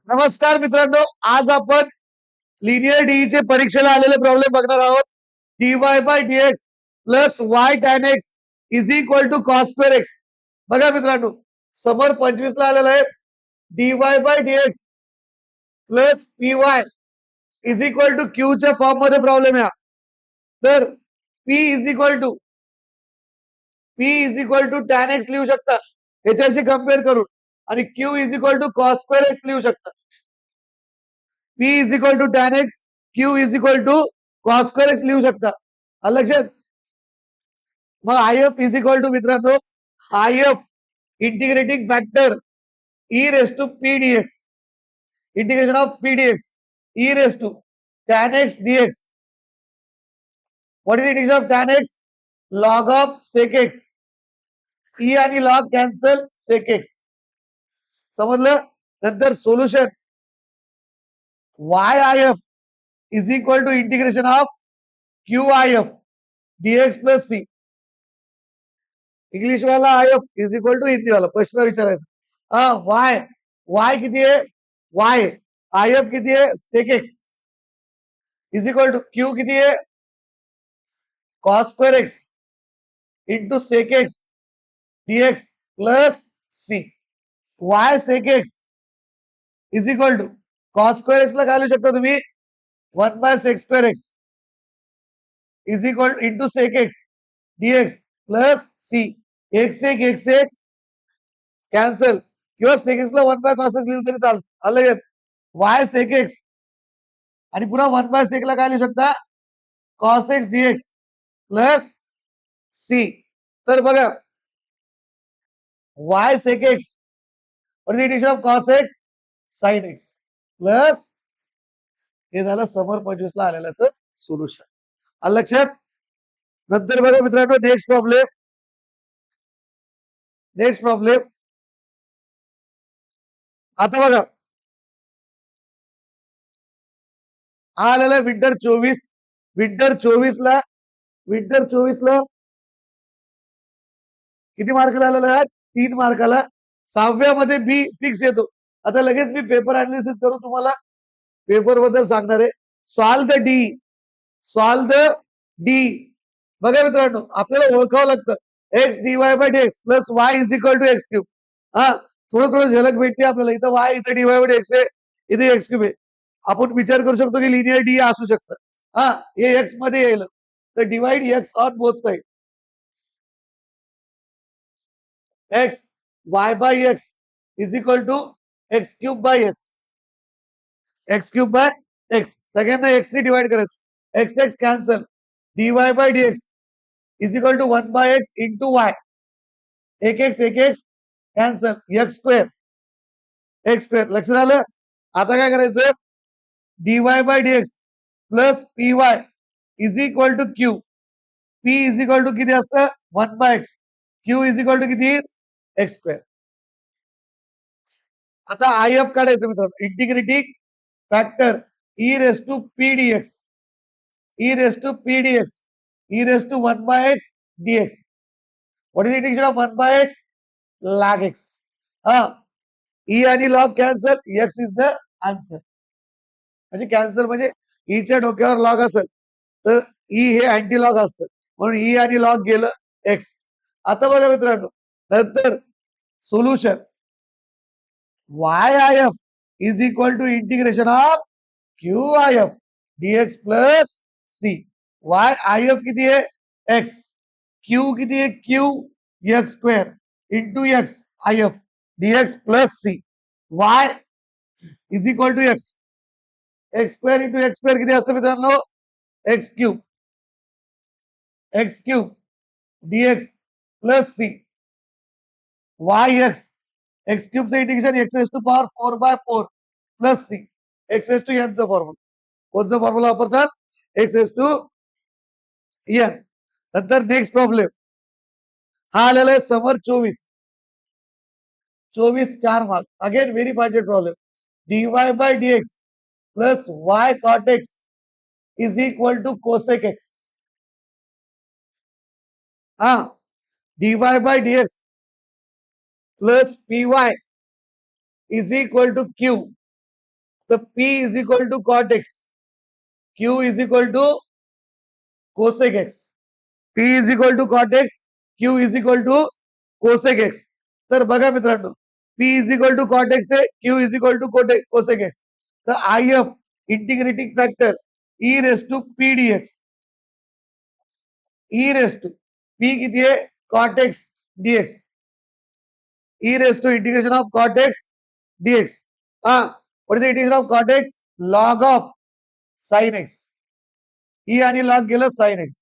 नमस्कार मित्रांनो, आज आपण लिनियर डी चे परीक्षेला आलेले प्रॉब्लेम बघणार आहोत. dy by dx plus y tan x is equal to cos square x. बघा मित्रांनो, समोर 25 ला आलेलं आहे. dy by dx plus py is equal to q च्या फॉर्म मध्ये प्रॉब्लेम आहे. तर p is equal to tan x लिहू शकता ह्याच्याशी कंपेअर करून, आणि q is equal to cos square x लिहू शकता. P is equal to tan x, Q is equal to cos square x लिहू शकता. लक्षात. मग IF इज इक्वल टू मित्रांनो, IF integrating factor e raise to p dx, integration of p dx e raise to tan x dx. What is integration of tan x? Log of sec x. e आणि log cancel sec x. समजलं. नंतर solution YIF is equal to integration of QIF dx plus c. English वाला IF is equal to Hindi वाला. प्रश्न विचारायचा. Y किती आहे? Y IF किती आहे? Sec x is equal to q किती आहे? Cos square x into sec x dx plus C. Y sec x is equal to cos square x ला घालू शकता तुम्ही 1 by sec square x is equal into sec x dx plus c. एक से cancel, किंवा सेक x ला 1 by cos x लिहिलं तरी चालतं. अलग वाय सेक एक्स आणि पुन्हा 1 बाय सेक ला काय लिहू शकता? Cos x dx plus c. तर बघा, y sec x integration of cos x sine x plus हे झालं समोर 25 ला आलेल्याचं सोल्युशन. आलं लक्षात. नंतर बघा मित्रांनो, नेक्स्ट प्रॉब्लेम. आता बघा, हा आलेला आहे विंटर 24. विंटर 24 ला किती मार्क आलेला आहे? 3 मार्काला. 6व्या मध्ये बी फिक्स येतो. आता लगेच मी पेपर अनालिसिस करून तुम्हाला पेपर बद्दल सांगणार आहे. Solve the D. बघा मित्रांनो, आपल्याला ओळखावं लागतं. X dy by dx plus y is equal to x cube. हा, थोडं झलक भेटते आपल्याला. इथं वाय, इथं dy बाय dx आहे, इथे एक्स क्यूब आहे. आपण विचार करू शकतो की लिनियर डी असू शकतं. हा, हे एक्स मध्ये येईल. तर divide x on both side. X y by x is equal to x cube by x. X cube by x. सगळ्यांना एक्स ने डिवाइड करायचं. X x cancel. dy by dx is equal to 1 by x into y. एक x cancel. X square. लक्षात आलं. आता काय करायचं? dy by dx plus p y is equal to q. P is equal to किती असतं? 1 by x. Q is equal to किती? X square. आता IF काढायचं मित्रांनो. Integrating factor e raise to P dx. E raise to P dx e raise to 1 by x dx. What is integration of 1 by x? Log x. हा, e आणि log cancel. X is the answer. म्हणजे cancel म्हणजे ईच्या डोक्यावर log असेल तर E हे anti log असतं, म्हणून ई आणि लॉग गेलं एक्स. आता बघा मित्रांनो, नंतर solution YIF is equal to integration of QIF dx plus C. YIF किती आहे? एक्स. क्यू किती आहे? Q x square into x IF dx plus C. Y is equal to x. X square into x square किती असतं मित्रांनो? X cube dx plus C. Y x क्यूबचं integration x raise to power 4 by 4 plus C. X raise to एनचा formula. कोणचा formula वापरतात? X raise to n. नंतर next problem हा आलेला आहे summer 24. 4 mark. Again very important problem. dy by dx plus y cot x is equal to cosec x. हा, dy by dx plus py is equal to q. तर P is equal to cot x, Q is equal to cosec x, P is equal to cot x, Q is equal to cosec x. तर बघा मित्रांनो, P is equal to cot x आहे, Q is equal to cosec x. तर IF integrating factor e raise to p d x, e raise to p किती आहे cot x dx, e raised to integration of cot x dx. What is the integration of cot x? Log of sin x. E आणि log गेलं sin x.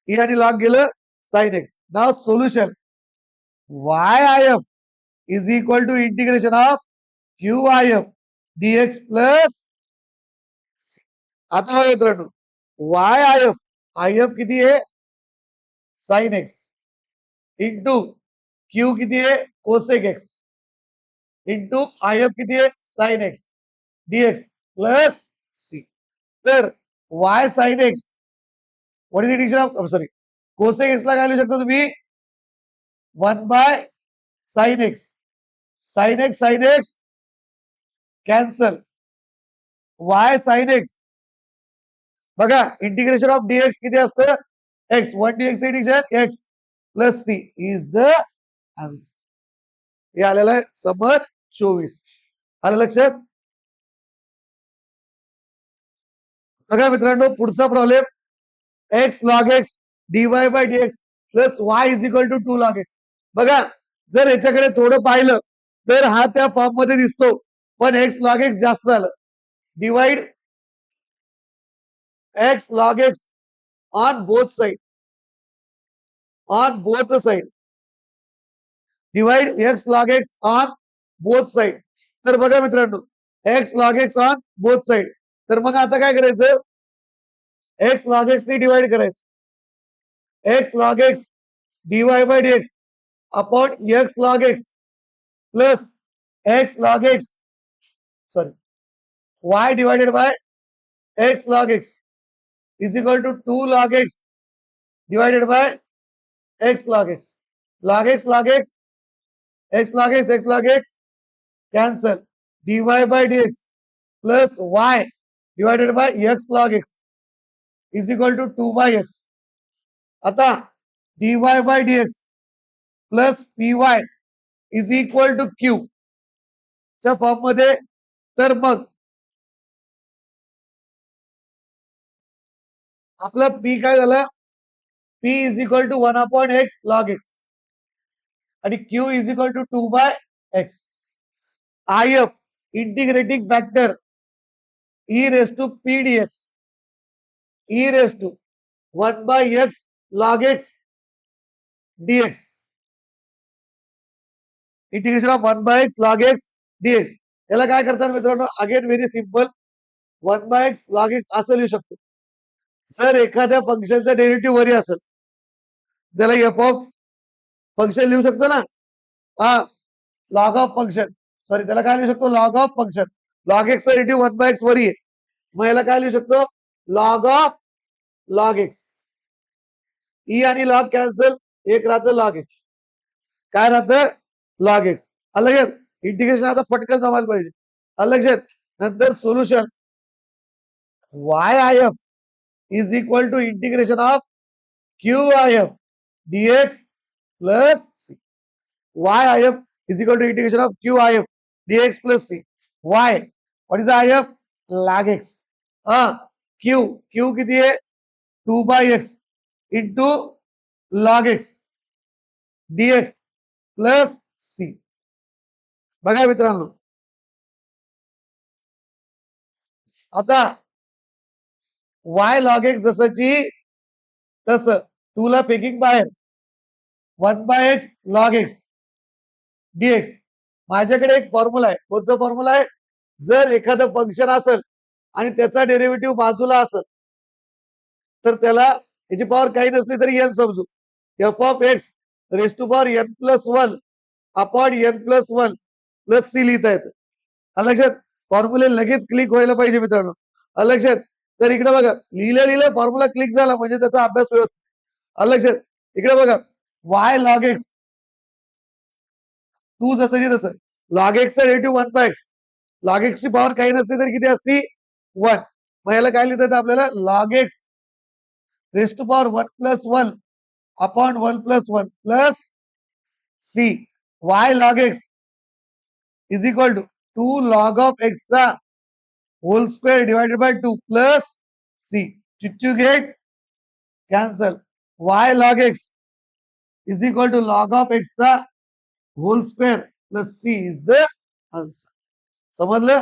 E आणि log गेलं sin x. Now solution. YIF is equal to integration of QIF dx plus C. आता बघा मित्रांनो, YIF, IF किती आहे sin x into Q किती आहे cosec x इंटू IF किती आहे sine x dx plus c. तर y sine x what is the integration of sorry cosec x ला काय लिहू शकता तुम्ही 1 by sine x, sine x cancel, y sine x बघा इंटिग्रेशन ऑफ dx किती असतं x, 1 dx integration x plus C is the answer. हे आलेलं आहे समर 24. आलं लक्षात. बघा मित्रांनो पुढचा problem x log x dy by dx plus y is equal to 2 log x. बघा जर याच्याकडे थोडं पाहिलं तर हा त्या फॉर्म मध्ये दिसतो, पण एक्स लॉग एक्स जास्त झालं. Divide x log x on both side, on both side, divide x log x on both side. तर बघा मित्रांनो x log x on both side, तर मग आता काय करायचं एक्स लॉग एक्स ने डिवाइड करायचं, x log x dy by dx upon x log x plus x log x sorry y divided by x log x is equal to 2 log x divided by x log x. Log x log x x log x x log x cancel, dy by dx plus y divided by x log x is equal to 2 by x. आता dy by dx plus py is equal to q च्या form मध्ये. तर मग आपलं p काय झालं p is equal to 1 upon x log x आणि q is equal to 2 by x. IF integrating factor e raised to p dx, e raised to 1 by x log x dx, integration of 1 by x log x dx. याला काय करतात मित्रांनो again very simple, 1 by x log x असं लिहू शकतो. जर एखाद्या फंक्शनचा डेरिव्हेटिव्ह वरी असेल त्याला एफ ऑफ फंक्शन लिहू शकतो ना, लॉग ऑफ फंक्शन सॉरी त्याला काय लिहू शकतो log of function. Log x derivative 1 by x वरी आहे, मग याला काय लिहू शकतो log of log x. E आणि लॉग कॅन्सल, एक राहतं लॉग एक्स, काय राहतं लॉग एक्स. अलग इंटिग्रेशन आता पटकन जमायला पाहिजे. अलग नंतर solution YIF is equal to integration of QIF dx plus C. YIF is equal to integration of QIF dx plus c. Y what is IF log x. Q किती आहे 2 by x into log x dx plus c. बघा मित्रांनो आता y log x जसंची तसं 2 ला packing बाहेर 1 by x log x dx. माझ्याकडे एक फॉर्म्युला आहे, कोणचा फॉर्म्युला आहे जर एखादं फंक्शन असेल आणि त्याचा डेरिव्हेटिव्ह बाजूला असेल तर त्याला याची पॉवर काही नसली तरी n समजू, f of x raise to power n plus 1 upon n plus 1 plus c लिहिता येतं. लक्षात फॉर्म्युले लगेच क्लिक व्हायला पाहिजे मित्रांनो. लक्षात तर इकडे बघा लिहिलं फॉर्म्युला क्लिक झाला म्हणजे त्याचा अभ्यास व्यवस्थित. लक्षात इकडे बघा y log x 2 जसं तसं log x चा डेरिव्हेटिव्ह 1 by x लॉग एक्सची पॉवर काही नसते तर किती असती 1. मग याला काय लिहिता येतं आपल्याला log x raise to power 1 plus 1 upon 1 plus 1 plus C y log x is equal to 2 log of x चा whole square divided by 2 plus C. Did you get? Cancel. Y log x is equal to log of x चा whole square plus C is the answer. समजलं?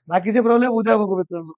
बाकीचे problem उद्या बघू मित्रांनो.